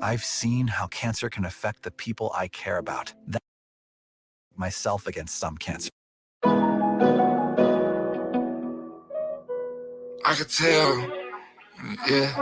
I've seen how cancer can affect the people I care about. Myself against some cancer. I could tell, yeah.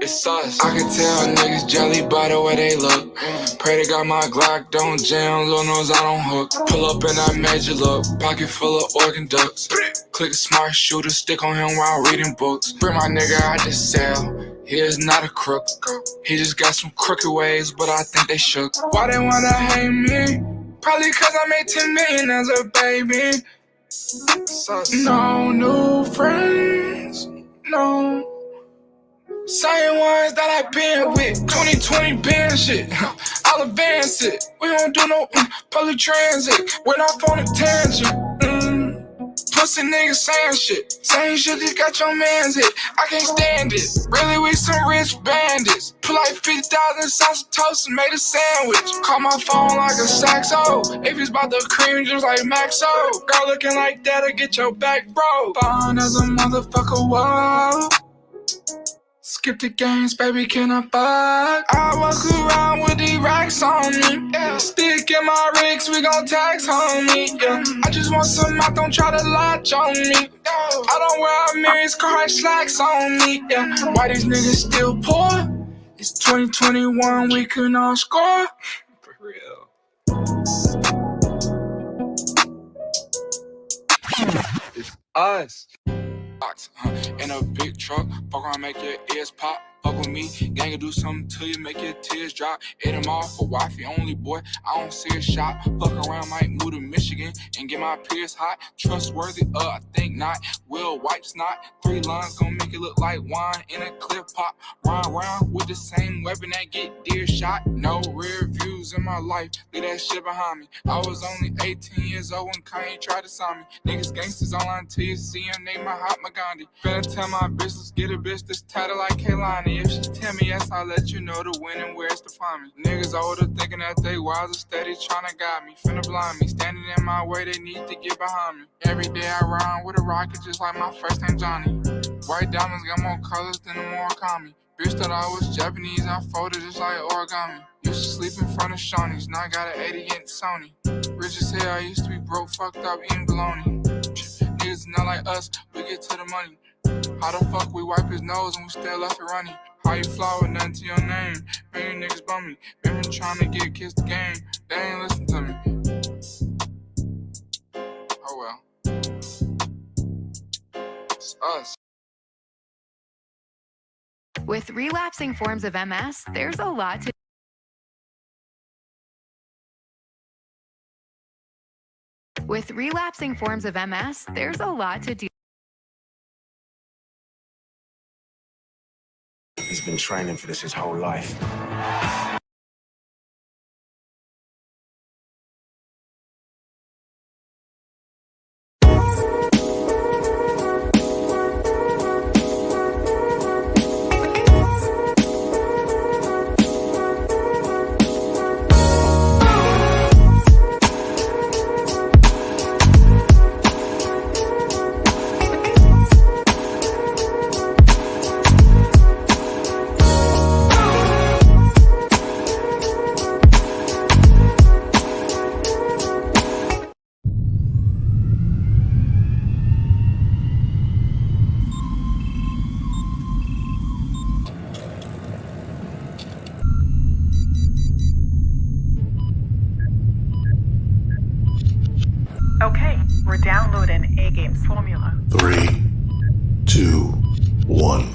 It's us. I can tell niggas jelly by the way they look. Pray to God my Glock don't jam, Lil knows I don't hook. Pull up in that major look, pocket full of organ ducks. Click a smart shooter, stick on him while reading books. Bring my nigga out to sell, he is not a crook. He just got some crooked ways, but I think they shook. Why they wanna hate me? Probably cause I made 10 million as a baby. No new friends, no. Same ones that I been with, 2020 band shit, I'll advance it. We don't do no public transit, went off on a tangent. Pussy niggas saying shit, same shit that got your mans hit. I can't stand it, really we some rich bandits. Put like 50,000 sauce toast and made a sandwich. Call my phone like a saxo, if it's about the cream just like Maxo. Girl looking like that'll get your back bro. Fine as a motherfucker, whoa. Skip the games, baby, can I fuck? I walk around with these racks on me, yeah. Stick in my rigs, we gon' tax on me, yeah. I just want some mouth, don't try to latch on me, yeah. I don't wear a Mary's car, slacks on me, yeah. Why these niggas still poor? It's 2021, we can all score. For real. It's us. In a big truck, fuck around, make your ears pop. Fuck with me, gang do something to you, make your tears drop. Hit them off for wifey only, boy, I don't see a shot. Fuck around, might move to Michigan and get my peers hot. Trustworthy, I think not. Will wipes not. 3 lines gon' make it look like wine in a clip pop. Run around with the same weapon that get deer shot. No rear views in my life, leave that shit behind me. I was only 18 years old when Kanye tried to sign me. Niggas gangsters online till you see him, name my hot Gandhi. Better tell my bitch, let's get a bitch that's tatted like Kaylani. If she tell me yes, I'll let you know the when and where's to find me. Niggas older thinking that they wise and steady trying to guide me. Finna blind me, standing in my way, they need to get behind me. Every day I ride with a rocket just like my first name Johnny. White diamonds got more colors than the Murakami. Bitch thought I was Japanese, I folded just like origami. Used to sleep in front of Shawnees, now I got an 80 getting Sony. Rich as hell, I used to be broke, fucked up, eating bologna. Niggas not like us, we get to the money. How the fuck we wipe his nose and we still left it running? How you fly with nothing to your name? Man, you niggas bum me. Been trying to get kissed the game, they ain't listen to me. Oh well. It's us. With relapsing forms of MS, there's a lot to With relapsing forms of MS, there's a lot to do. He's been training for this his whole life. Okay, we're downloading A-Game's formula. 3, 2, 1.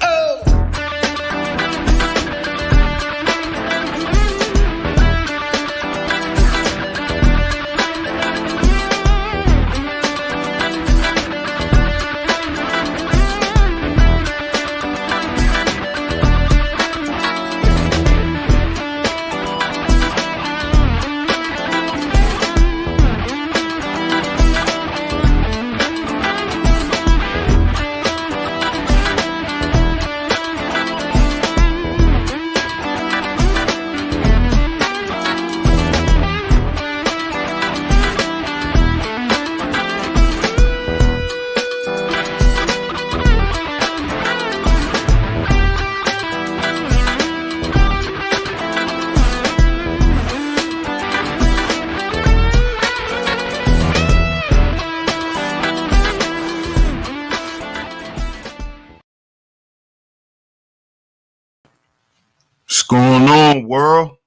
What's going on, world?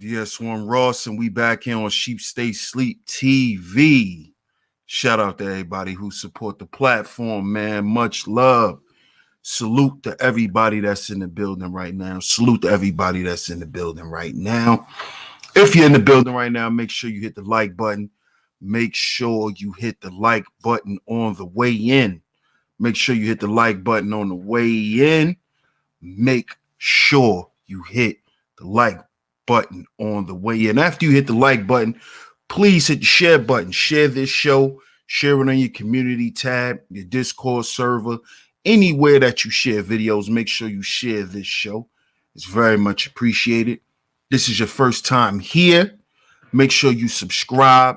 DS1 Ross, and we back here on Sheep Stay Sleep TV. Shout out to everybody who support the platform, man. Much love. Salute to everybody that's in the building right now. Salute to everybody that's in the building right now. If you're in the building right now, make sure you hit the like button. Make sure you hit the like button on the way in. Make sure you hit the like button on the way in. Make sure you hit the like button on the way in. After you hit the like button, please hit the share button. Share this show. Share it on your community tab, your Discord server, anywhere that you share videos. Make sure you share this show. It's very much appreciated. This is your first time here. Make sure you subscribe.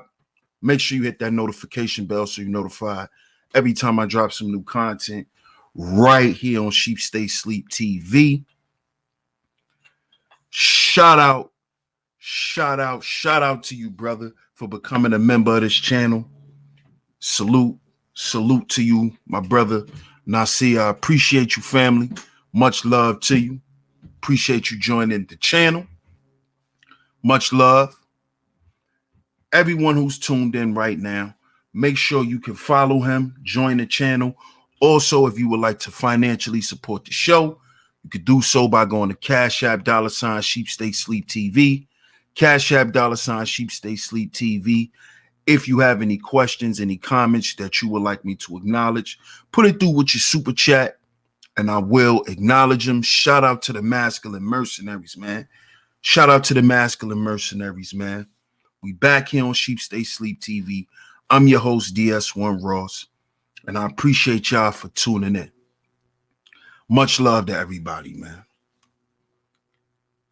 Make sure you hit that notification bell so you're notified every time I drop some new content right here on Sheep Stay Sleep TV. Shout out to you, brother, for becoming a member of this channel. Salute to you, my brother Nasir. I appreciate you, family. Much love to you. Appreciate you joining the channel. Much love. Everyone who's tuned in right now, make sure you can follow him, join the channel. Also, if you would like to financially support the show, you could do so by going to CashApp $SheepStaySleepTV. CashApp $SheepStaySleepTV. If you have any questions, any comments that you would like me to acknowledge, put it through with your super chat and I will acknowledge them. Shout out to the masculine mercenaries, man. Shout out to the masculine mercenaries, man. We back here on Sheep Stay Sleep TV. I'm your host, DS1 Ross, and I appreciate y'all for tuning in. Much love to everybody, man.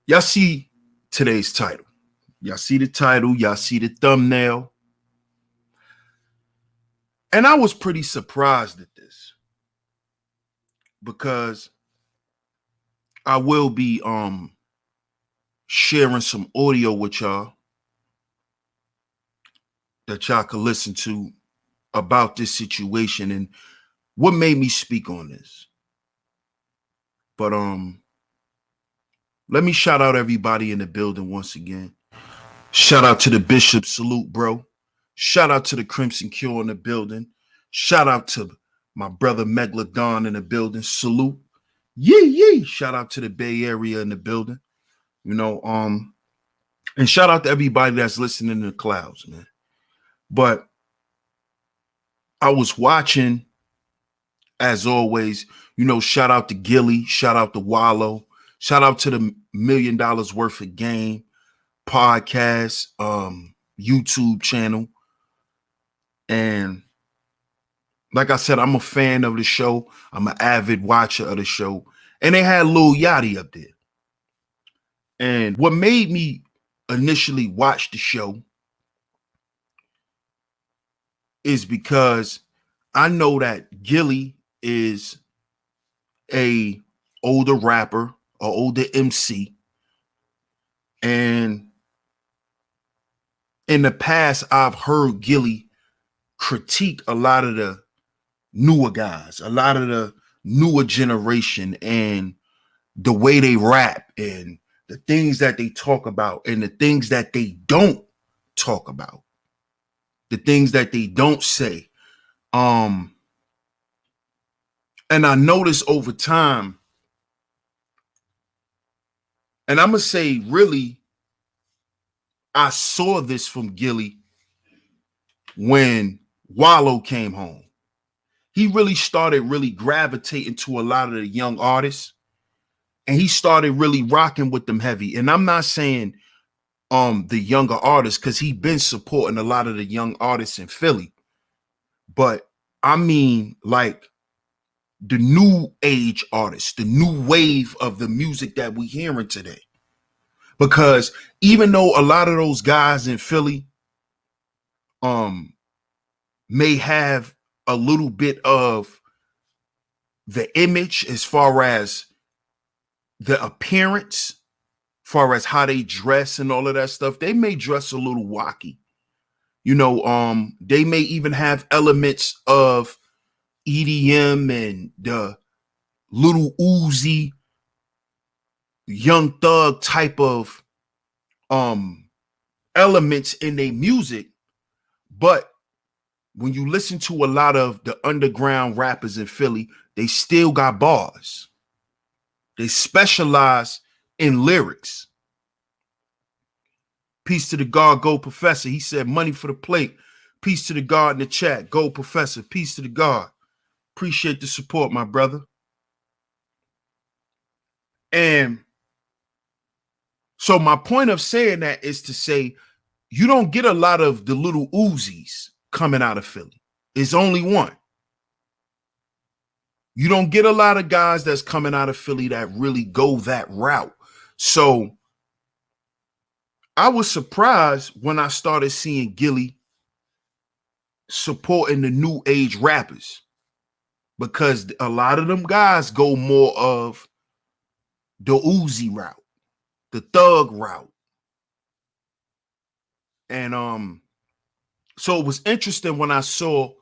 Y'all see today's title. Y'all see the title. Y'all see the thumbnail. And I was pretty surprised at this because I will be sharing some audio with y'all that y'all can listen to about this situation and what made me speak on this. But let me shout out everybody in the building once again. Shout out to the Bishop. Salute, bro. Shout out to the Crimson Cure in the building. Shout out to my brother Megalodon in the building. Salute. Yee. Shout out to the Bay Area in the building. You know, and shout out to everybody that's listening in the clouds, man. But I was watching, as always, you know, shout out to Gilly, shout out to Wallow, shout out to the $1 Million Worth of Game podcast, YouTube channel. And like I said, I'm a fan of the show. I'm an avid watcher of the show. And they had Lil Yachty up there. And what made me initially watch the show is because I know that Gilly is a older rapper, or older MC. And in the past, I've heard Gilly critique a lot of the newer guys, a lot of the newer generation, and the way they rap and the things that they talk about and the things that they don't talk about. The things that they don't say. And I noticed over time, and I'm going to say really, I saw this from Gilly when Wallow came home. He really started gravitating to a lot of the young artists, and he started really rocking with them heavy. And I'm not saying the younger artists, because he been supporting a lot of the young artists in Philly. But I mean, like, the new age artists, the new wave of the music that we hearing today. Because even though a lot of those guys in Philly may have a little bit of the image as far as the appearance, far as how they dress and all of that stuff, they may dress a little wacky. You know, they may even have elements of EDM and the little Uzi Young Thug type of elements in their music, but when you listen to a lot of the underground rappers in Philly, they still got bars. They specialize in lyrics. Peace to the God, Go Professor. He said money for the plate. Peace to the God in the chat. Go Professor. Peace to the God. Appreciate the support, my brother. And so my point of saying that is to say you don't get a lot of the little Uzis coming out of Philly. It's only one. You don't get a lot of guys that's coming out of Philly that really go that route. So I was surprised when I started seeing Gilly supporting the new age rappers, because a lot of them guys go more of the Uzi route, the Thug route. And so it was interesting when I saw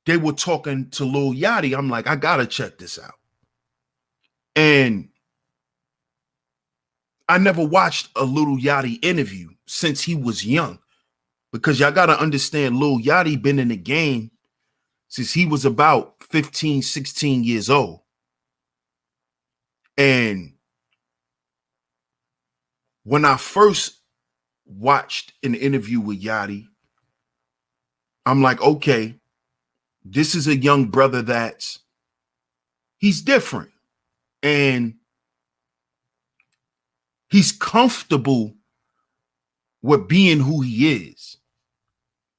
they were talking to Lil Yachty. I'm like, I gotta check this out. And I never watched a Lil Yachty interview since he was young, because y'all gotta understand Lil Yachty been in the game since he was about 15, 16 years old. And when I first watched an interview with Yachty, I'm like, okay, this is a young brother he's different. And he's comfortable with being who he is.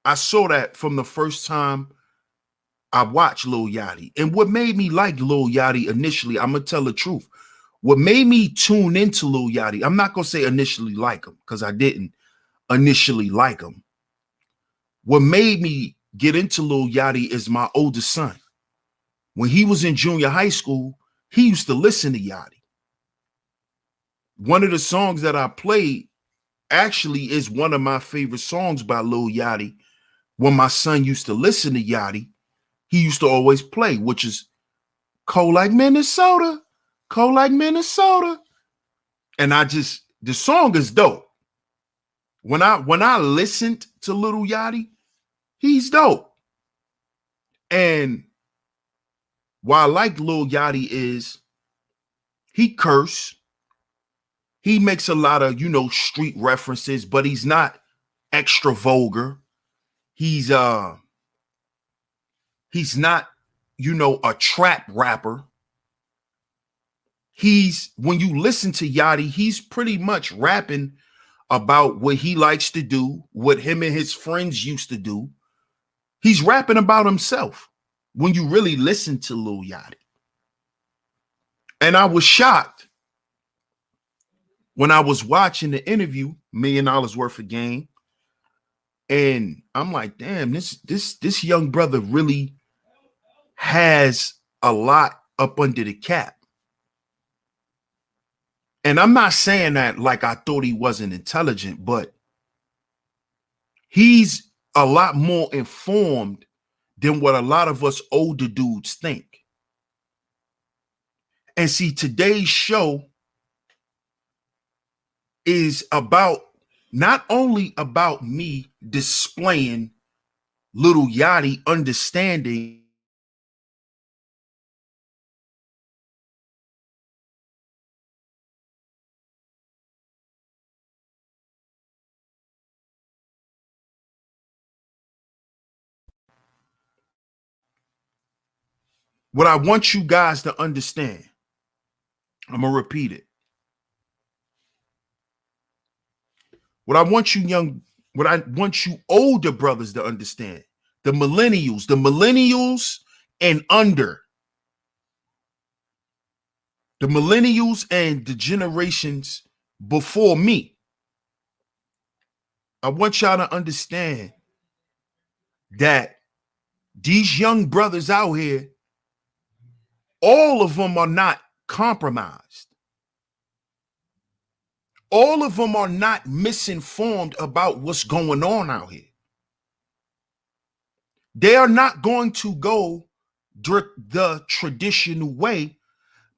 I saw that from the first time I watched Lil Yachty. And what made me like Lil Yachty initially, I'm going to tell the truth. What made me tune into Lil Yachty, I'm not going to say initially like him, because I didn't initially like him. What made me get into Lil Yachty is my older son. When he was in junior high school, he used to listen to Yachty. One of the songs that I played actually is one of my favorite songs by Lil Yachty. When my son used to listen to Yachty, he used to always play, which is Cold Like Minnesota, Cold Like Minnesota. And the song is dope. When I listened to Lil Yachty, he's dope. And what I like Lil Yachty is he curse. He makes a lot of, street references, but he's not extra vulgar. He's not, a trap rapper. When you listen to Yachty, he's pretty much rapping about what he likes to do, what him and his friends used to do. He's rapping about himself when you really listen to Lil Yachty. And I was shocked when I was watching the interview, $1 Million Worth of Game. And I'm like, damn, this young brother really has a lot up under the cap. And I'm not saying that like I thought he wasn't intelligent, but he's a lot more informed than what a lot of us older dudes think. And see, today's show is about not only about me displaying Lil Yachty understanding what I want you guys to understand. I'm gonna repeat it. What I want you older brothers to understand, the millennials and under, the millennials and the generations before me. I want y'all to understand that these young brothers out here, all of them are not compromised. All of them are not misinformed about what's going on out here. They are not going to go the traditional way,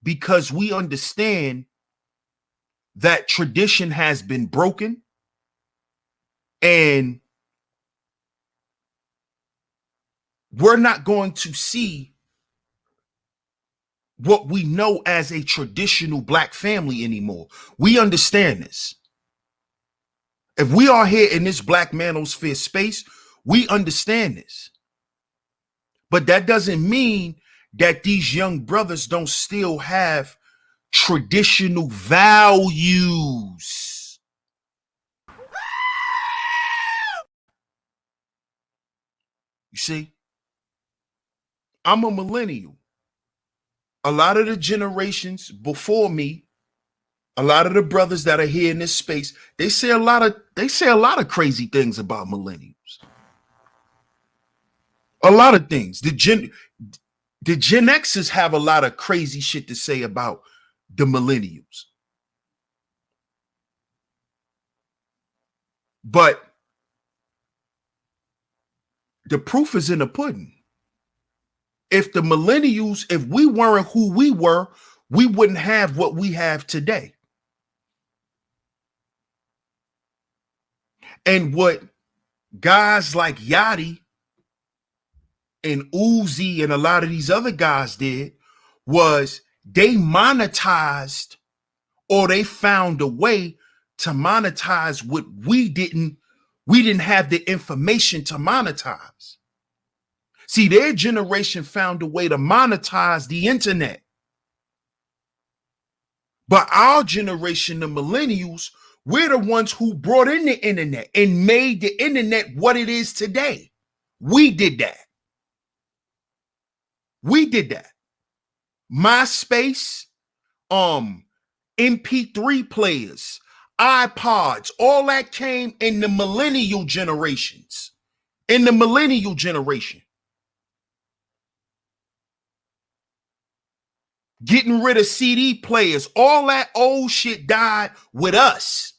because we understand that tradition has been broken, and we're not going to see what we know as a traditional black family anymore. We understand this. If we are here in this black manosphere space, we understand this. But that doesn't mean that these young brothers don't still have traditional values. You see, I'm a millennial. A lot of the generations before me, a lot of the brothers that are here in this space, they say a lot of crazy things about millennials. A lot of things. The Gen Xers have a lot of crazy shit to say about the millennials. But the proof is in the pudding. If the millennials, if we weren't who we were, we wouldn't have what we have today. And what guys like Yachty and Uzi and a lot of these other guys did was they monetized, or they found a way to monetize what we didn't have the information to monetize. See, their generation found a way to monetize the internet. But our generation, the millennials, we're the ones who brought in the internet and made the internet what it is today. We did that. We did that. MySpace, MP3 players, iPods, all that came in the millennial generations. In the millennial generation. Getting rid of CD players, all that old shit died with us.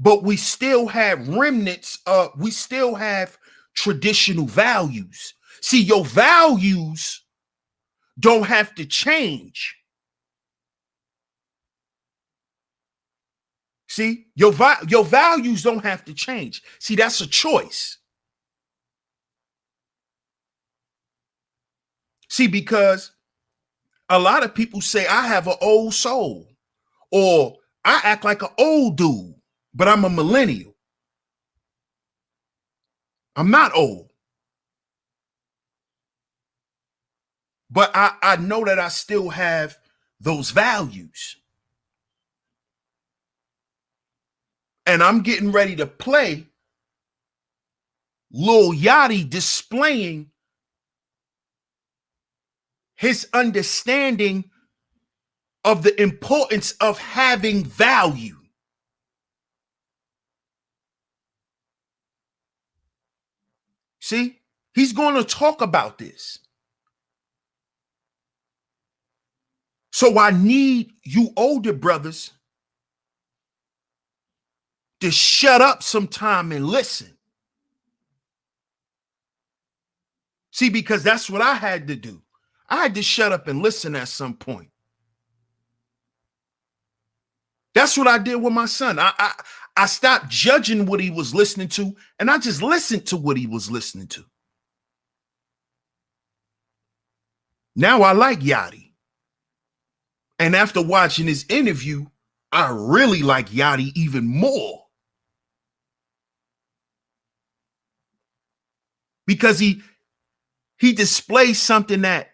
But we still have remnants of, we still have traditional values. See, your values don't have to change. See, your values don't have to change. See, that's a choice. See, because a lot of people say I have an old soul, or I act like an old dude, but I'm a millennial. I'm not old. But I know that I still have those values. And I'm getting ready to play Lil Yachty displaying his understanding of the importance of having value. See, he's going to talk about this. So I need you older brothers to shut up sometime and listen. See, because that's what I had to do. I had to shut up and listen at some point. That's what I did with my son. I stopped judging what he was listening to, and I just listened to what he was listening to. Now I like Yachty. And after watching his interview, I really like Yachty even more. Because he displays something that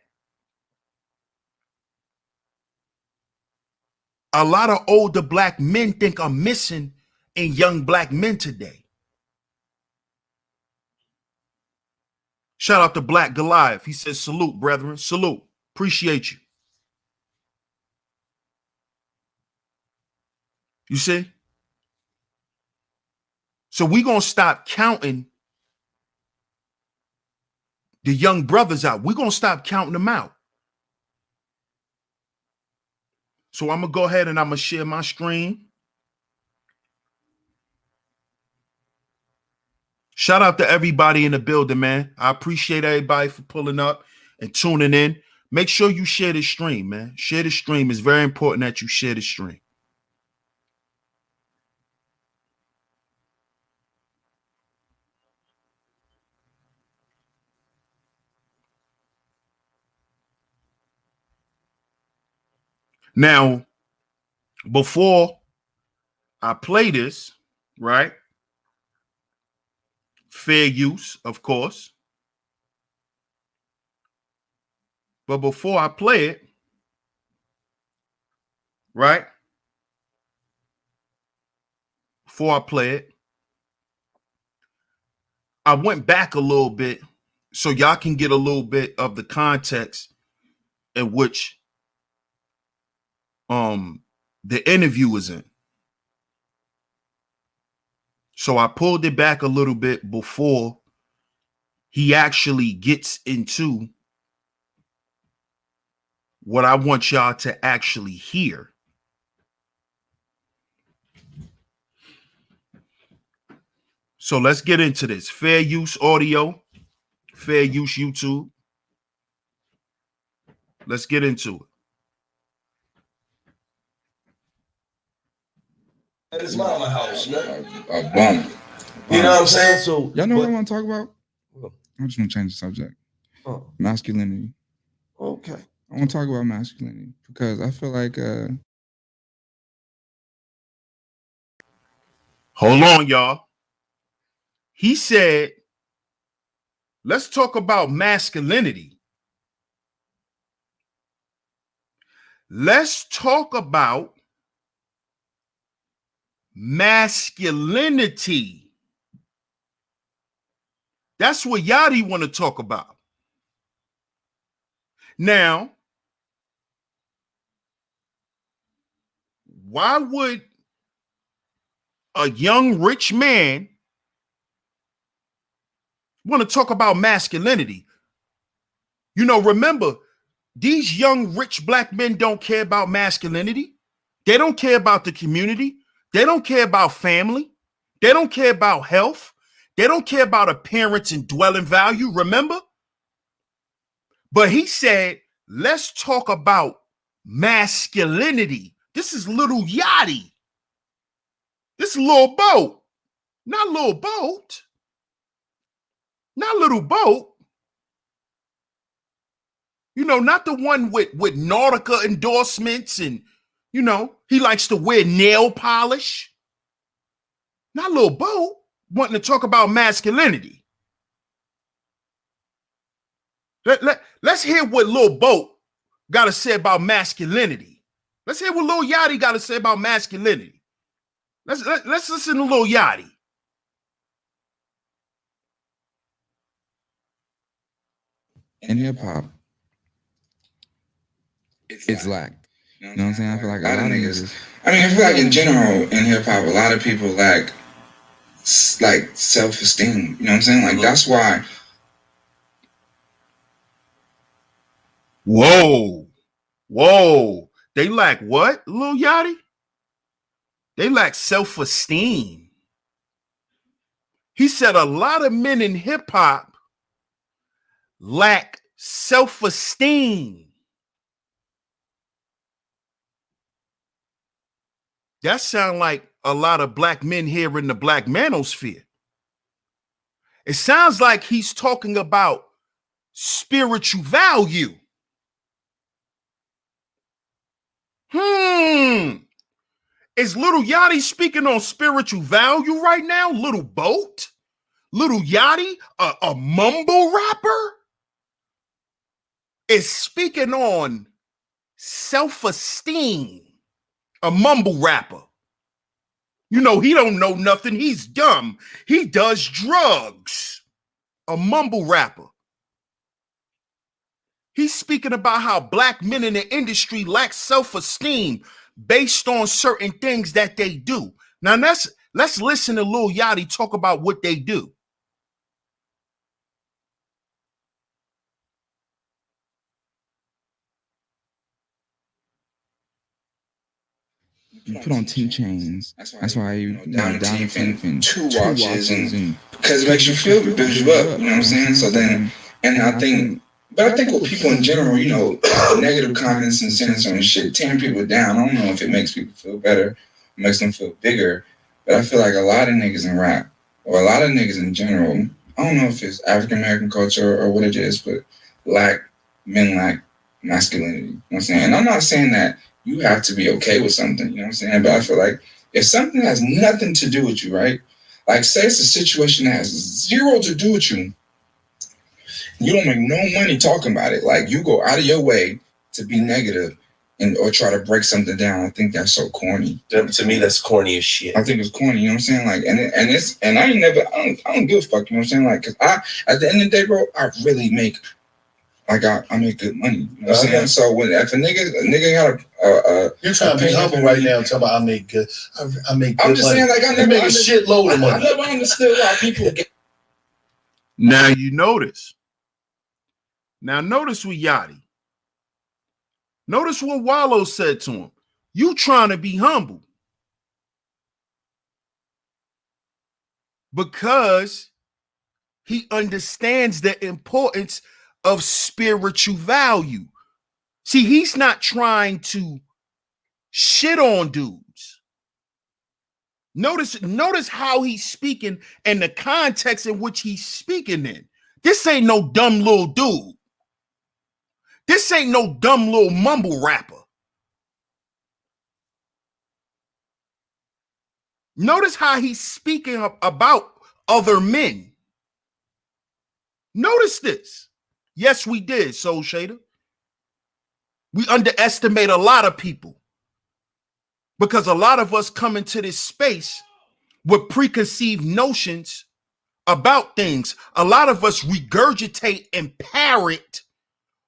a lot of older black men think are missing in young black men today. Shout out to Black Goliath. He says, salute, brethren. Salute. Appreciate you. You see? So we're going to stop counting the young brothers out. We're going to stop counting them out. So I'm going to go ahead and I'm going to share my screen. Shout out to everybody in the building, man. I appreciate everybody for pulling up and tuning in. make sure you share the stream, man. Share the stream. It's very important that you share the stream. Now, before I play this, right? Fair use, of course. But before I play it, right? Before I play it, I went back a little bit so y'all can get a little bit of the context in which the interview was in. So I pulled it back a little bit before he actually gets into what I want y'all to actually hear. So let's get into this. Fair use audio, fair use YouTube. Let's get into it. It's mama house, man. A bum. You know what I'm saying? So y'all know what I want to talk about? I'm just gonna change the subject. Masculinity. Okay. I want to talk about masculinity because I feel like hold on, y'all. He said, let's talk about masculinity. Let's talk about masculinity. That's what Yachty want to talk about. Now, why would a young rich man want to talk about masculinity? You know, remember, these young rich black men don't care about masculinity. They don't care about the community. They don't care about family. They don't care about health. They don't care about appearance and dwelling value, remember? But he said, let's talk about masculinity. This is Lil Yachty. This is Lil Boat. Not Lil Boat. Not Little Boat. You know, not the one with Nautica endorsements and, you know, he likes to wear nail polish. Not Lil Boat wanting to talk about masculinity. Let's hear what Lil Boat got to say about masculinity. Let's hear what Lil Yachty got to say about masculinity. Let's listen to Lil Yachty. in hip hop, it's lacked. You know what I'm saying? I feel like a lot of niggas. I mean, I feel like in general in hip hop, a lot of people lack like self-esteem. You know what I'm saying? Like that's why. Whoa. They lack what, Lil Yachty? They lack self-esteem. He said a lot of men in hip hop lack self-esteem. That sounds like a lot of black men here in the black manosphere. It sounds like he's talking about spiritual value. Is Lil Yachty speaking on spiritual value right now? Lil Boat? Lil Yachty, a mumble rapper, is speaking on self-esteem. A mumble rapper. You know, he don't know nothing. He's dumb. He does drugs. A mumble rapper. He's speaking about how black men in the industry lack self-esteem based on certain things that they do. Now, let's listen to Lil Yachty talk about what they do. You put on 2 chains. That's why you down the teeth and 2 watches and because it makes you feel, it builds you up. You know what I'm saying? So then, and I think But I think with people in general, you know, negative comments and sentence and shit, tearing people down, I don't know if it makes people feel better, makes them feel bigger. But I feel like a lot of niggas in rap, or a lot of niggas in general, I don't know if it's African American culture or what it is, but men lack masculinity. You know what I'm saying? And I'm not saying that you have to be okay with something, you know what I'm saying? But I feel like if something has nothing to do with you, right? Like, say it's a situation that has zero to do with you, you don't make no money talking about it. Like, you go out of your way to be negative and or try to break something down. I think that's so corny. To me, that's corny as shit. I think it's corny. You know what I'm saying? Like, and I don't give a fuck. You know what I'm saying? Like, cause at the end of the day, bro, I really make. Like I make good money. You know what I'm saying? So if a nigga got a you're trying to be humble right now, talking about I make good. I make good. I'm just saying, like, I make a shitload of money. I never understood why people get. Now you notice. Now notice with Yachty. Notice what Wallow said to him. You trying to be humble. Because he understands the importance of spiritual value. See, he's not trying to shit on dudes. Notice how he's speaking and the context in which he's speaking in. This ain't no dumb little dude. This ain't no dumb little mumble rapper. Notice how he's speaking about other men. Notice this. Yes, we did, Soul Shader. We underestimate a lot of people because a lot of us come into this space with preconceived notions about things. A lot of us regurgitate and parrot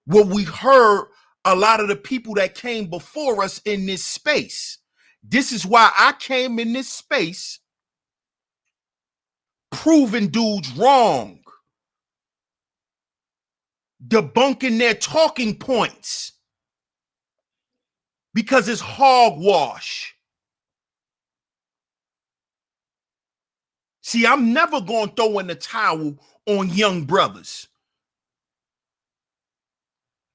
what we heard a lot of the people that came before us in this space. This is why I came in this space proving dudes wrong, debunking their talking points, because it's hogwash. See, I'm never going to throw in the towel on young brothers,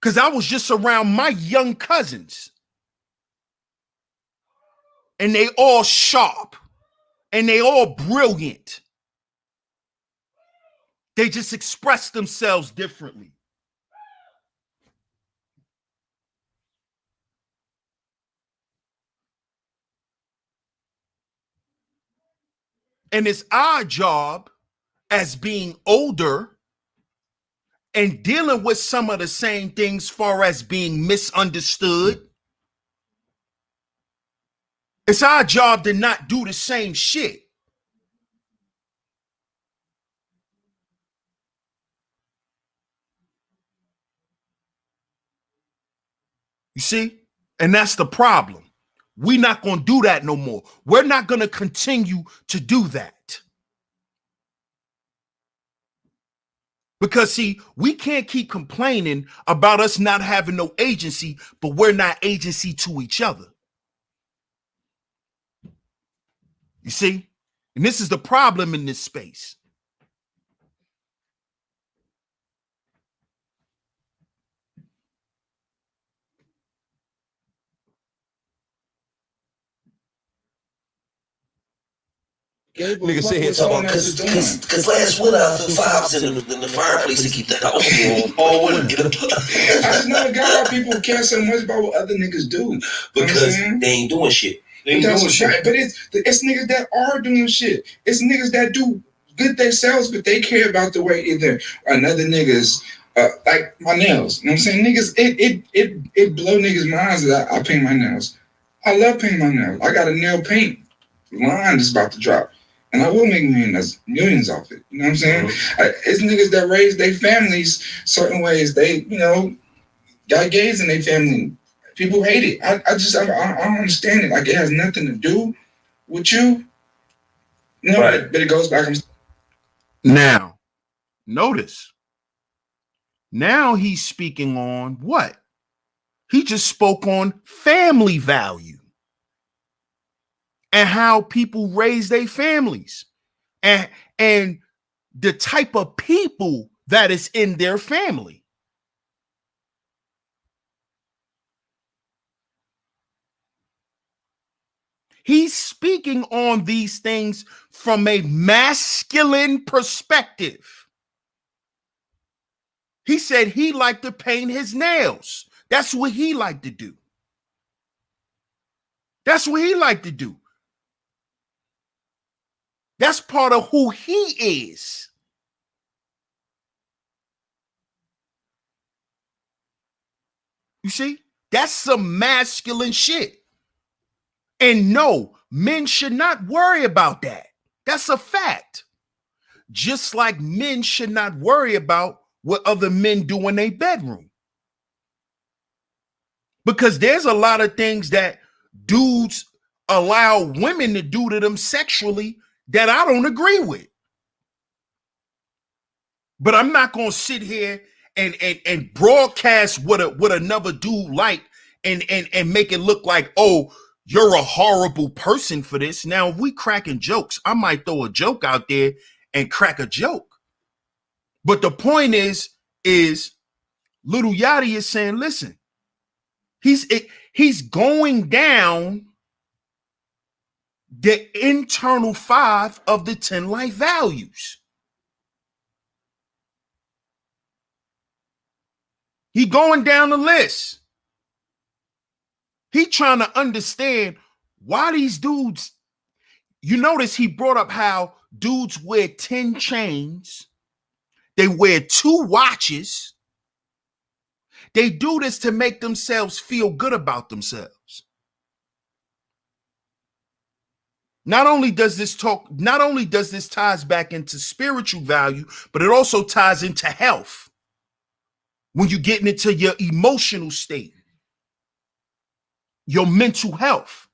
because I was just around my young cousins, and they all sharp, and they all brilliant. They just express themselves differently. And it's our job as being older and dealing with some of the same things far as being misunderstood. It's our job to not do the same shit. You see? And that's the problem. We're not going to do that no more. We're not going to continue to do that. Because, see, we can't keep complaining about us not having no agency, but we're not agency to each other. You see? And this is the problem in this space. Nigga sit here talking about cause last winter I put fives in the fireplace to keep that house warm all winter. I just never got why people care so much about what other niggas do. Because they ain't doing shit. But it's niggas that are doing shit. It's niggas that do good themselves, but they care about the way either another niggas like my nails. You know what I'm saying? Niggas, it blow niggas' minds that I paint my nails. I love painting my nails. I got a nail paint line that's about to drop. And I will make millions off it. You know what I'm saying? It's niggas that raise their families certain ways. They, you know, got gays in their family. People hate it. I don't understand it. Like, it has nothing to do with you. You know, right. But it goes back. Now, notice. Now he's speaking on what? He just spoke on family value. And how people raise their families and the type of people that is in their family. He's speaking on these things from a masculine perspective. He said he liked to paint his nails. That's what he liked to do. That's what he liked to do. That's part of who he is. You see? That's some masculine shit. And no, men should not worry about that. That's a fact. Just like men should not worry about what other men do in their bedroom. Because there's a lot of things that dudes allow women to do to them sexually that I don't agree with. But I'm not gonna sit here and broadcast what another dude like and make it look like, oh, you're a horrible person for this. Now, if we cracking jokes, I might throw a joke out there and crack a joke. But the point is Lil Yachty is saying, listen, he's going down the internal 5 of the 10 life values. He going down the list. He trying to understand why these dudes, you notice he brought up how dudes wear 10 chains. They wear 2 watches. They do this to make themselves feel good about themselves. Not only does this ties back into spiritual value, but it also ties into health. When you're getting into your emotional state, your mental health,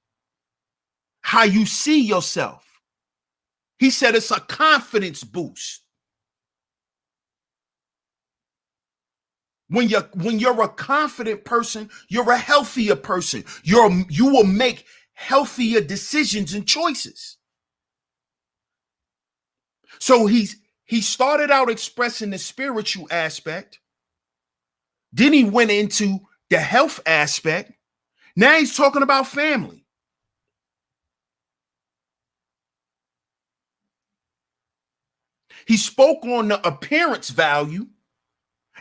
how you see yourself. He said it's a confidence boost. When you're a confident person, you're a healthier person. You will make healthier decisions and choices. So he started out expressing the spiritual aspect. Then he went into the health aspect. Now he's talking about family. He spoke on the appearance value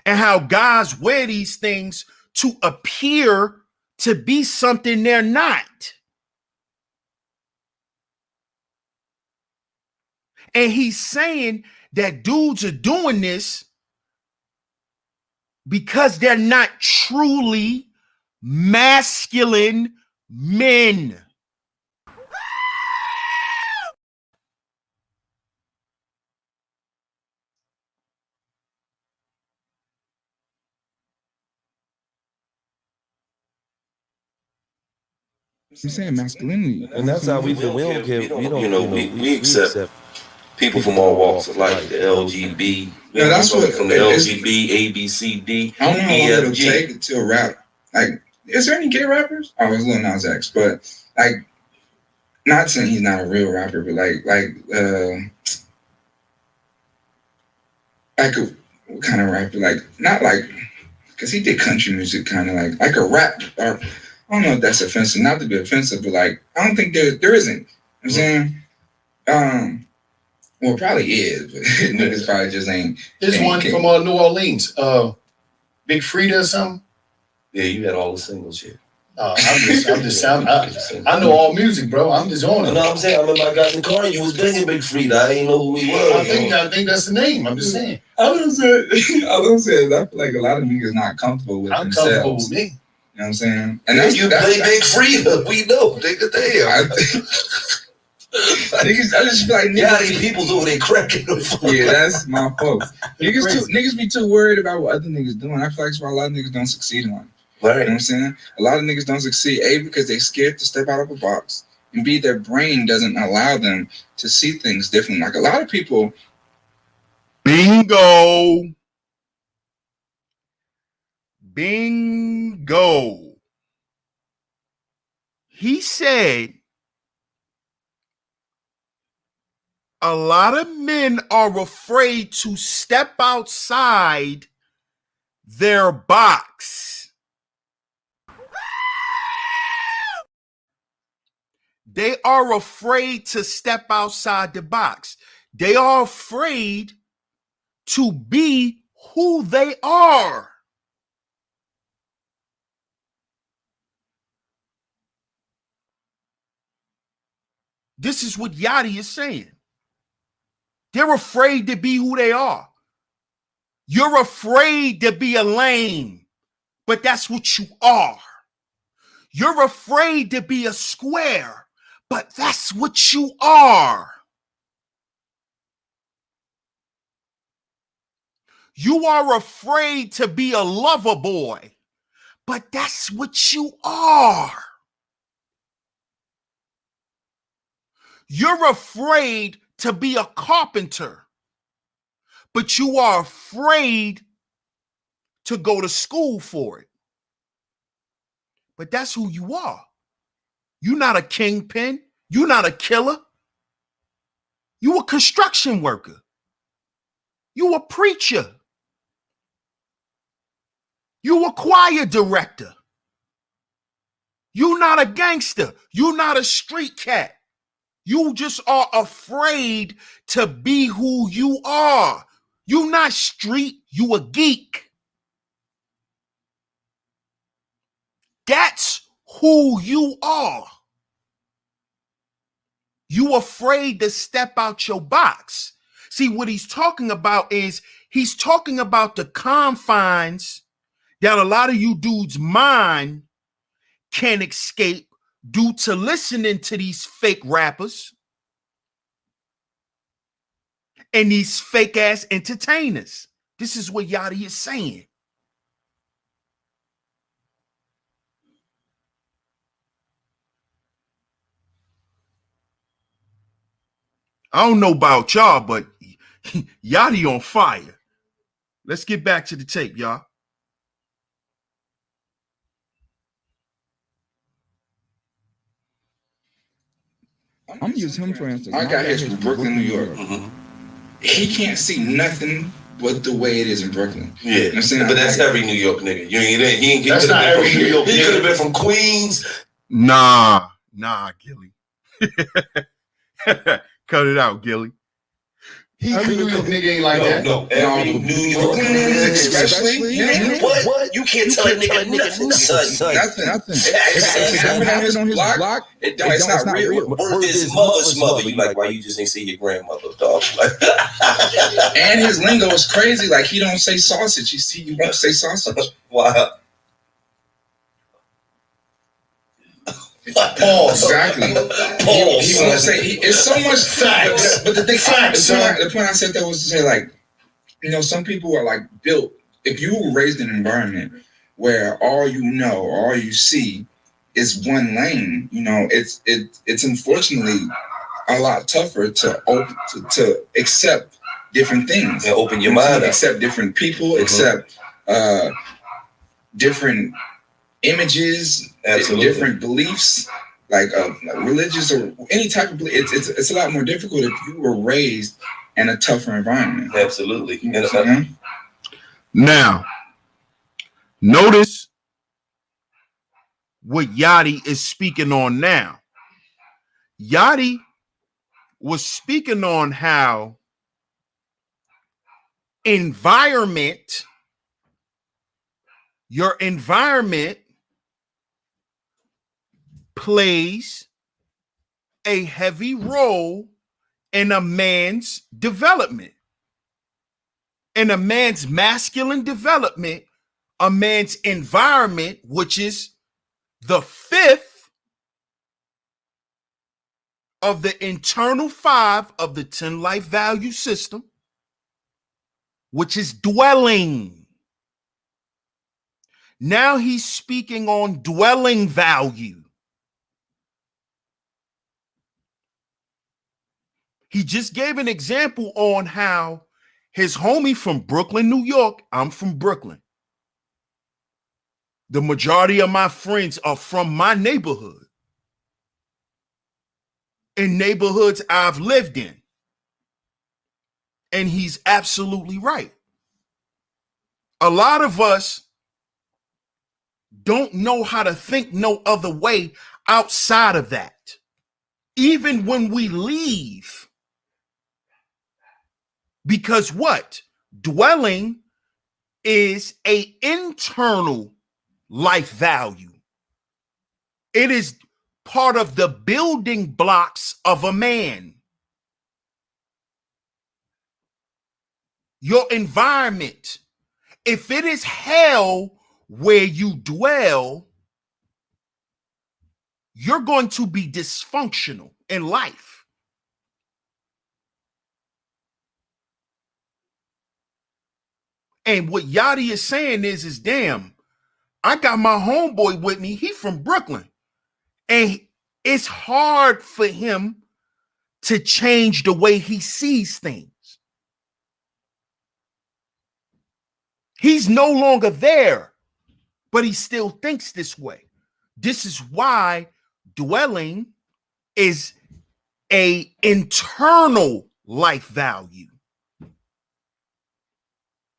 and how guys wear these things to appear to be something they're not. And he's saying that dudes are doing this because they're not truly masculine men. I'm saying masculinity. And that's how we feel. We don't care. We accept people from all walks of life. The LGB. Yeah, that's what from the LGB, A, B, C, D. I don't know how it'll take to a rap. Like, is there any gay rappers? Oh, it's Lil Nas X, but like, not saying he's not a real rapper, but what kind of rapper? Like, not like, because he did country music, kind of like a rap. Or, I don't know if that's offensive. Not to be offensive, but like, I don't think there isn't. You know what I'm saying? Well, it probably is, but niggas probably just ain't. There's one from New Orleans, Big Frida or something. Yeah, you had all the singles here. I know all music, bro. I'm just on it. No, I'm saying, I remember I got in the car and you was banging Big Frida. I didn't know who he was. I think that's the name. I'm just saying. I was gonna say, I feel like a lot of niggas not comfortable with themselves. Comfortable with me. You know what I'm saying? And that's you play Big Frida. We know. Take the damn. Niggas, I just feel like these people's over there cracking the fuck. Yeah, that's my fault. Niggas be too worried about what other niggas doing. I feel like that's why a lot of niggas don't succeed in life. Right. You know what I'm saying? A lot of niggas don't succeed, A, because they scared to step out of a box, and B, their brain doesn't allow them to see things differently. Like a lot of people. Bingo. Bingo. He said a lot of men are afraid to step outside their box. They are afraid to step outside the box. They are afraid to be who they are. This is what Yachty is saying. They're afraid to be who they are. You're afraid to be a lame, but that's what you are. You're afraid to be a square, but that's what you are. You are afraid to be a lover boy, but that's what you are. You're afraid to be a carpenter, but you are afraid to go to school for it. But that's who you are. You're not a kingpin. You're not a killer. You a construction worker. You a preacher. You a choir director. You're not a gangster. You're not a street cat. You just are afraid to be who you are. You're not street. You a geek. That's who you are. You afraid to step out your box. See, what he's talking about is he's talking about the confines that a lot of you dudes' mind can't escape due to listening to these fake rappers and these fake ass entertainers. This is what Yachty is saying. I don't know about y'all, but Yachty on fire. Let's get back to the tape, y'all. I'm gonna use him for instance. I got his from Brooklyn, New York. Mm-hmm. He can't see nothing but the way it is in Brooklyn. Yeah, you know what I'm saying? But that's every New York nigga. He that's not every New York nigga. He could have been from Queens. Nah, Gilly. Cut it out, Gilly. Every New York nigga ain't like that. No, every New York nigga, especially. What? You can't tell a nigga nothing. Nothing. It's on his block. It's not real. Word is his mother's mother. You like, why you just ain't see your grandmother, dog? And his lingo is crazy. Like, he don't say sausage. You won't say sausage. Wow. Pause. Exactly. Pause. He won't say. It's so much facts. But the thing, the point I said that was to say, like, you know, some people are like built. If you were raised in an environment where all you know, all you see is one lane, you know, it's unfortunately a lot tougher to accept different things. And open your mind up. Accept different people. Accept different images. Absolutely. Different beliefs, like religious or any type of belief. It's a lot more difficult if you were raised in a tougher environment. Absolutely. Now, notice what Yachty is speaking on now. Yachty was speaking on how your environment plays a heavy role in a man's development. In a man's masculine development, a man's environment, which is the fifth of the internal 5 of the 10 life value system, which is dwelling. Now he's speaking on dwelling value. He just gave an example on how his homie from Brooklyn, New York, I'm from Brooklyn. The majority of my friends are from my neighborhood. In neighborhoods I've lived in. And he's absolutely right. A lot of us don't know how to think no other way outside of that. even when we leave. Because what? Dwelling is an internal life value. It is part of the building blocks of a man. Your environment. If it is hell where you dwell, you're going to be dysfunctional in life. And what Yachty is saying is damn, I got my homeboy with me. He from Brooklyn. And it's hard for him to change the way he sees things. He's no longer there, but he still thinks this way. This is why dwelling is an internal life value.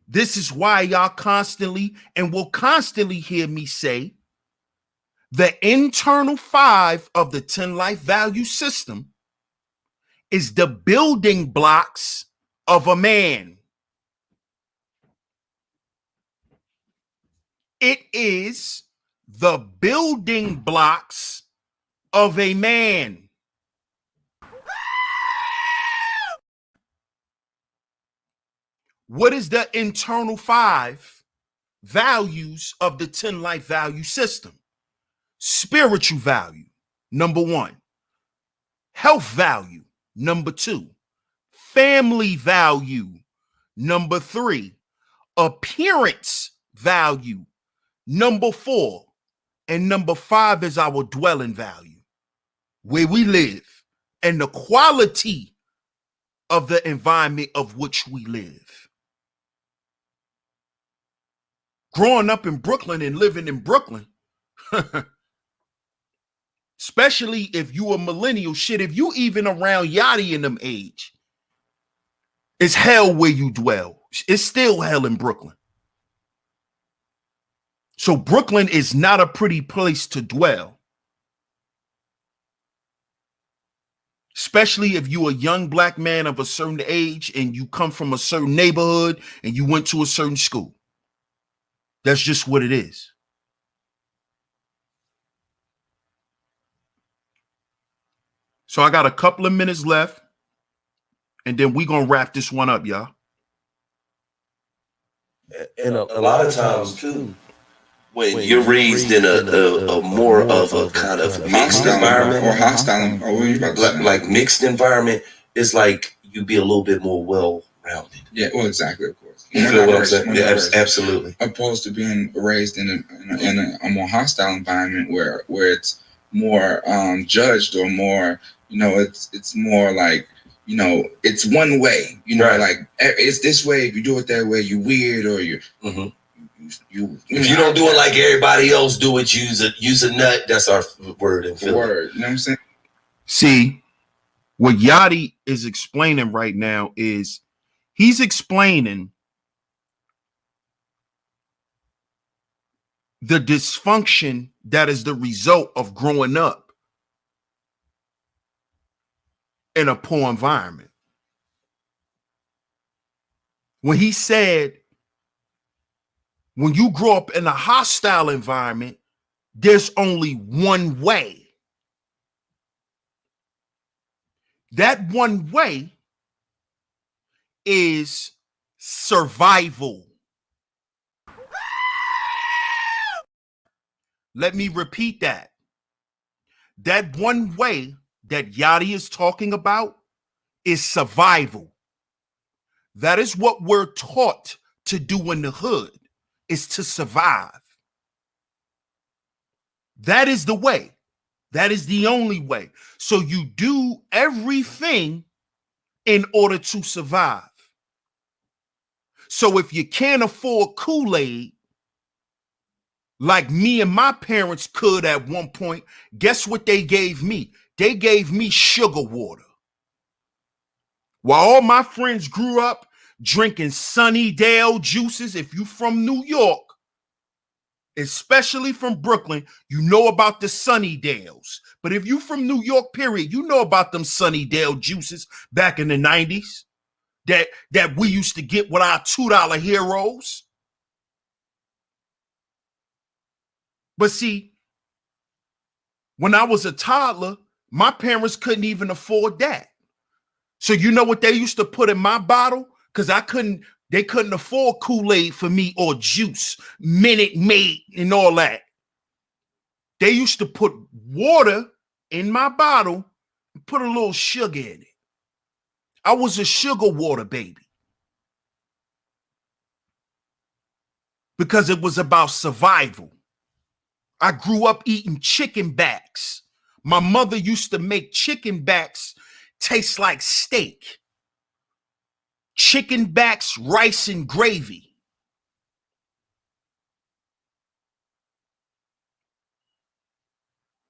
This is why y'all constantly and will constantly hear me say the internal 5 of the 10 life value system is the building blocks of a man. It is the building blocks of a man. What is the internal 5 values of the 10 life value system? Spiritual value, number 1. Health value, number 2. Family value, number 3. Appearance value, number 4. And number 5 is our dwelling value, where we live and the quality of the environment of which we live. Growing up in Brooklyn and living in Brooklyn, especially if you a millennial, shit, if you even around Yachty in them age, it's hell where you dwell. It's still hell in Brooklyn. So Brooklyn is not a pretty place to dwell. Especially if you're a young black man of a certain age and you come from a certain neighborhood and you went to a certain school. That's just what it is. So I got a couple of minutes left, and then we're going to wrap this one up, y'all. And a lot of times, too, when you're raised in a more of a kind of mixed environment or hostile, or what you about to say? Like mixed environment, it's like you be a little bit more well-rounded. Yeah, well, exactly, of course. You feel what I'm saying? Yeah, absolutely. Opposed to being raised in a more hostile environment where it's more judged or more, it's more like, it's one way, right. Like it's this way. If you do it that way, you're weird or you. Mm-hmm. If you don't do it like everybody else do it, use a nut. That's our word in Philly. Word. You know what I'm saying? See, what Yachty is explaining right now is he's explaining the dysfunction that is the result of growing up in a poor environment. When he said, when you grow up in a hostile environment, there's only one way. That one way is survival. Let me repeat that. That one way that Yachty is talking about is survival. That is what we're taught to do in the hood, is to survive. That is the way. That is the only way. So you do everything in order to survive. So if you can't afford Kool-Aid, like me and my parents could at one point, guess what they gave me? They gave me sugar water. While all my friends grew up drinking Sunnydale juices, if you from New York, especially from Brooklyn, you know about the Sunnydales. But if you from New York, period, you know about them Sunnydale juices back in the 90s that we used to get with our $2 heroes. But see, when I was a toddler, my parents couldn't even afford that. So you know what they used to put in my bottle? Because they couldn't afford Kool-Aid for me or juice, Minute Maid, and all that. They used to put water in my bottle and put a little sugar in it. I was a sugar water baby. Because it was about survival. I grew up eating chicken backs. My mother used to make chicken backs taste like steak. Chicken backs, rice, and gravy.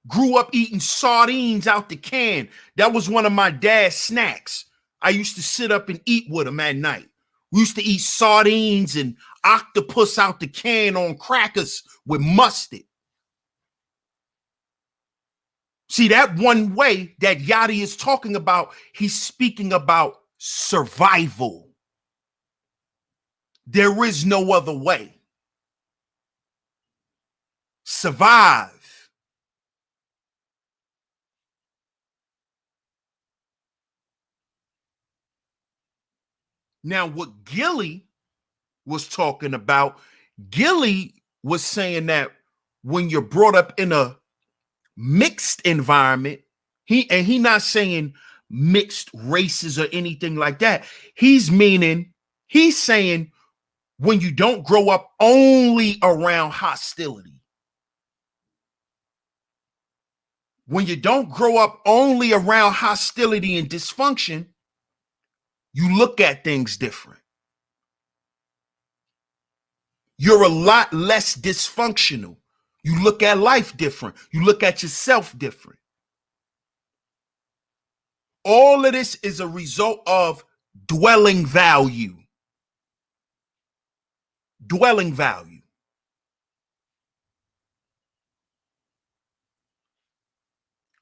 Grew up eating sardines out the can. That was one of my dad's snacks. I used to sit up and eat with him at night. We used to eat sardines and octopus out the can on crackers with mustard. See, that one way that Yachty is talking about, he's speaking about survival. There is no other way. Survive. Now, what Gilly was talking about, Gilly was saying that when you're brought up in a mixed environment, he not saying mixed races or anything like that. He's saying when you don't grow up only around hostility. When you don't grow up only around hostility and dysfunction, you look at things different. You're a lot less dysfunctional. You look at life different. You look at yourself different. All of this is a result of dwelling value. Dwelling value.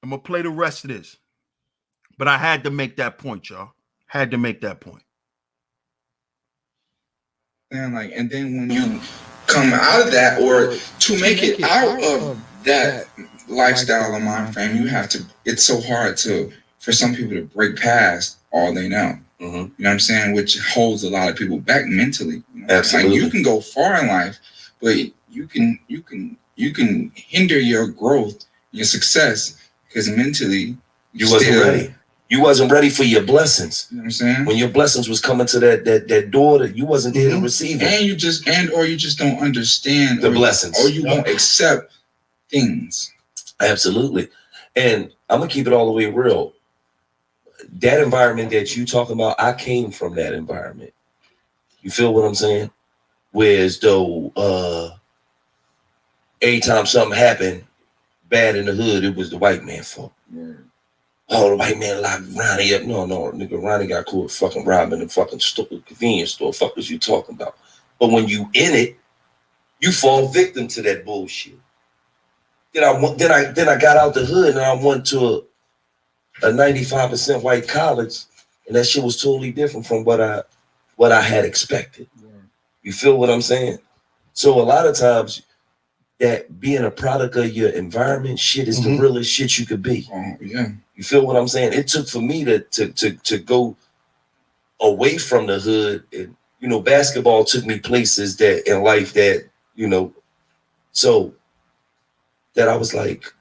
I'm going to play the rest of this. But I had to make that point, y'all. Had to make that point. And then when you come out of that, or to make it out of that lifestyle or mind frame, you have to, it's so hard for some people to break past all they know. You know what I'm saying? Which holds a lot of people back mentally. You know? Absolutely. Like, you can go far in life, but you can hinder your growth, your success, because mentally you wasn't ready. You wasn't ready for your blessings. You know what I'm saying? When your blessings was coming to that door, that you wasn't there to receive it. Or you just don't understand the blessings. Or you won't accept things. Absolutely. And I'm gonna keep it all the way real. That environment that you talking about, I came from that environment. You feel what I'm saying? Whereas though anytime something happened bad in the hood, it was the white man's fault. Oh, the white man locked Ronnie up. No, nigga, Ronnie got caught fucking robbing the fucking convenience store. Fuck is you talking about? But when you in it, you fall victim to that bullshit. Then I got out the hood and I went to a 95% white college, and that shit was totally different from what I had expected. You feel what I'm saying? So a lot of times, that being a product of your environment shit is the realest shit you could be. You feel what I'm saying? It took for me to go away from the hood, and basketball took me places that in life that so that I was like,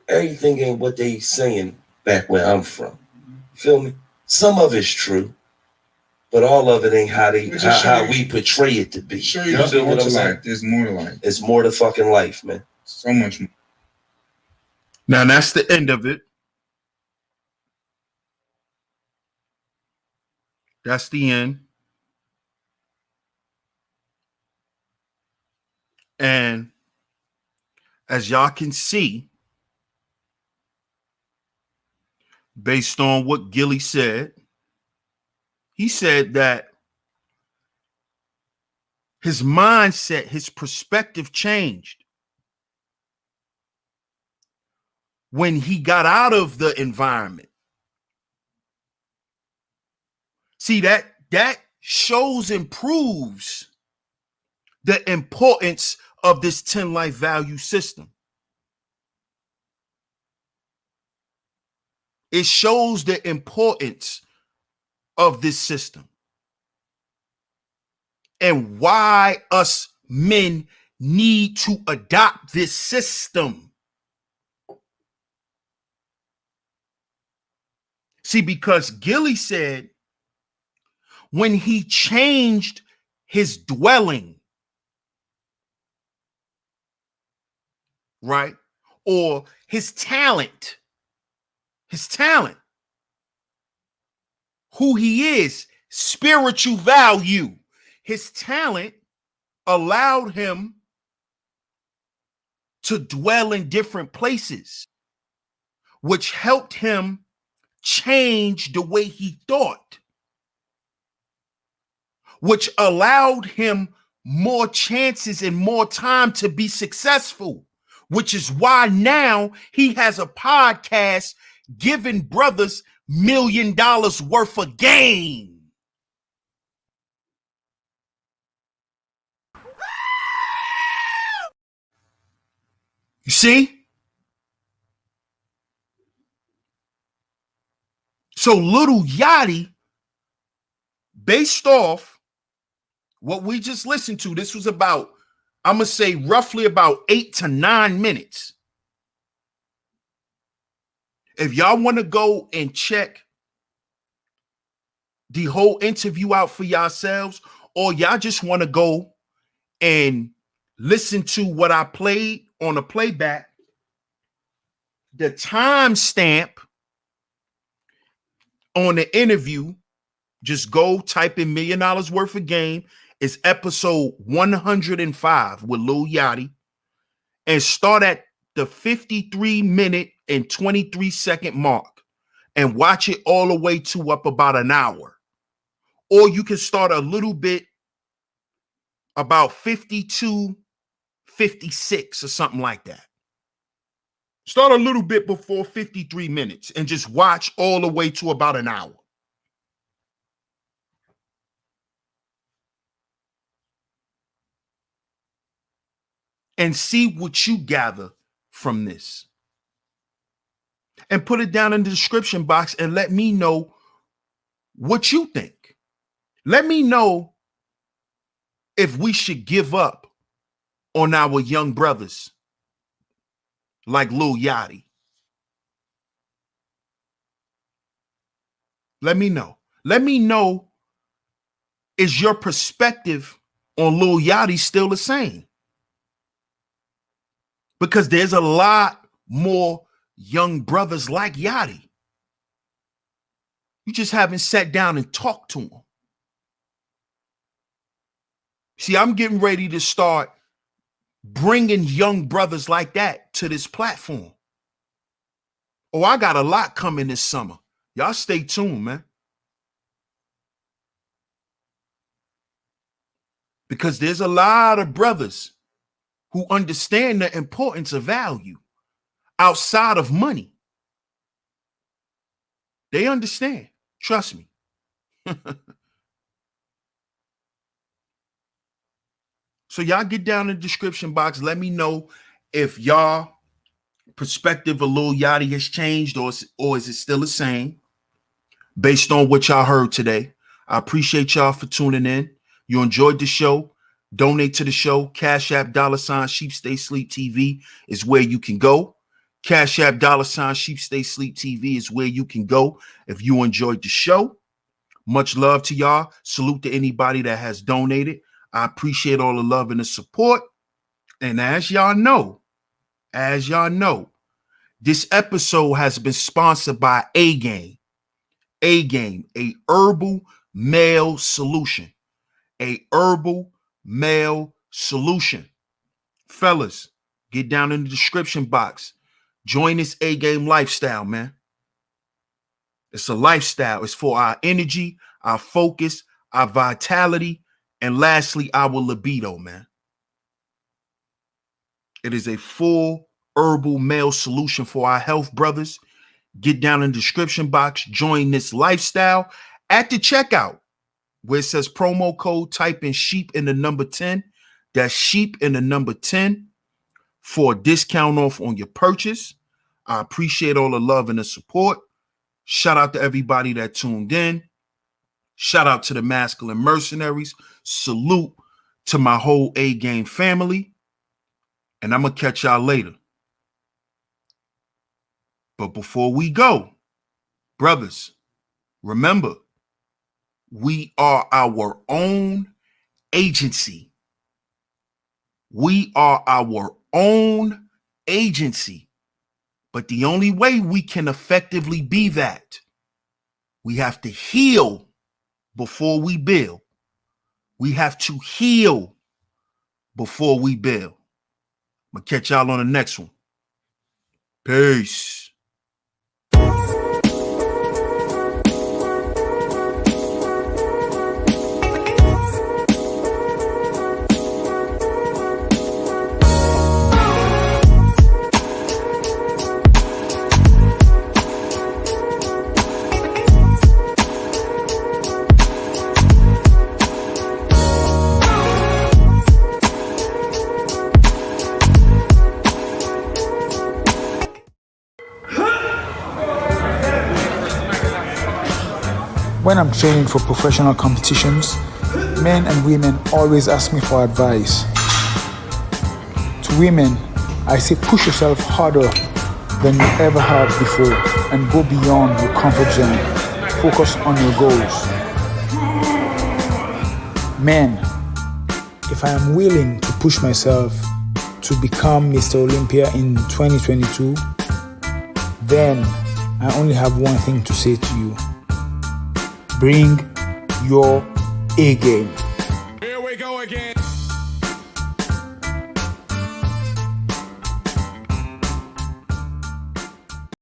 everything ain't what they saying back where I'm from. You feel me? Some of it's true, but all of it ain't how we portray it to be. You feel what I'm saying? There's more to life. It's more to fucking life, man. So much more. Now that's the end of it. That's the end. And as y'all can see, based on what Gilly said, he said that His mindset, his perspective changed when he got out of the environment. See, that shows and proves the importance of this 10 life value system. It shows the importance of this system and why us men need to adopt this system. See, because Gilly said when he changed his dwelling, right, or his talent, who he is, spiritual value, his talent allowed him to dwell in different places, which helped him change the way he thought, which allowed him more chances and more time to be successful, which is why now he has a podcast giving brothers $1 million worth of game. You see? So Lil Yachty, based off what we just listened to, this was about, I'm going to say roughly about 8 to 9 minutes. If y'all want to go and check the whole interview out for yourselves, or y'all just want to go and listen to what I played on a playback, the timestamp on the interview, just go type in $1 million worth of game, is episode 105 with Lil Yachty, and start at the 53-minute and 23-second mark and watch it all the way to up about an hour. Or you can start a little bit about 52, 56 or something like that. Start a little bit before 53 minutes and just watch all the way to about an hour. And see what you gather from this. And put it down in the description box and let me know what you think. Let me know if we should give up on our young brothers like Lil Yachty. Let me know. Let me know, is your perspective on Lil Yachty still the same? Because there's a lot more young brothers like Yachty. You just haven't sat down and talked to them. See, I'm getting ready to start bringing young brothers like that to this platform. Oh, I got a lot coming this summer. Y'all stay tuned, man. Because there's a lot of brothers who understand the importance of value outside of money. They understand. Trust me. So y'all get down in the description box. Let me know if y'all perspective of Lil Yachty has changed or is it still the same based on what y'all heard today. I appreciate y'all for tuning in. You enjoyed the show. Donate to the show. Cash App $SheepStaySleepTV is where you can go. Cash App $SheepStaySleepTV is where you can go if you enjoyed the show. Much love to y'all. Salute to anybody that has donated. I appreciate all the love and the support. And as y'all know, this episode has been sponsored by A-Game. A-Game, a herbal male solution. A herbal male solution. Fellas, get down in the description box. Join this A-Game lifestyle, man. It's a lifestyle. It's for our energy, our focus, our vitality, And lastly, our libido, man. It is a full herbal male solution for our health, brothers. Get down in the description box. Join this lifestyle at the checkout where it says promo code. Type in sheep in the number 10. That's sheep in the number 10 for a discount off on your purchase. I appreciate all the love and the support. Shout out to everybody that tuned in. Shout out to the masculine mercenaries. Salute to my whole A-Game family. And I'm going to catch y'all later. But before we go, brothers, remember, we are our own agency. We are our own agency. But the only way we can effectively be that, we have to heal before we build. We have to heal before we build. I'm going to catch y'all on the next one. Peace. When I'm training for professional competitions, men and women always ask me for advice. To women, I say push yourself harder than you ever have before and go beyond your comfort zone. Focus on your goals. Men, if I am willing to push myself to become Mr. Olympia in 2022, then I only have one thing to say to you. Bring your A game.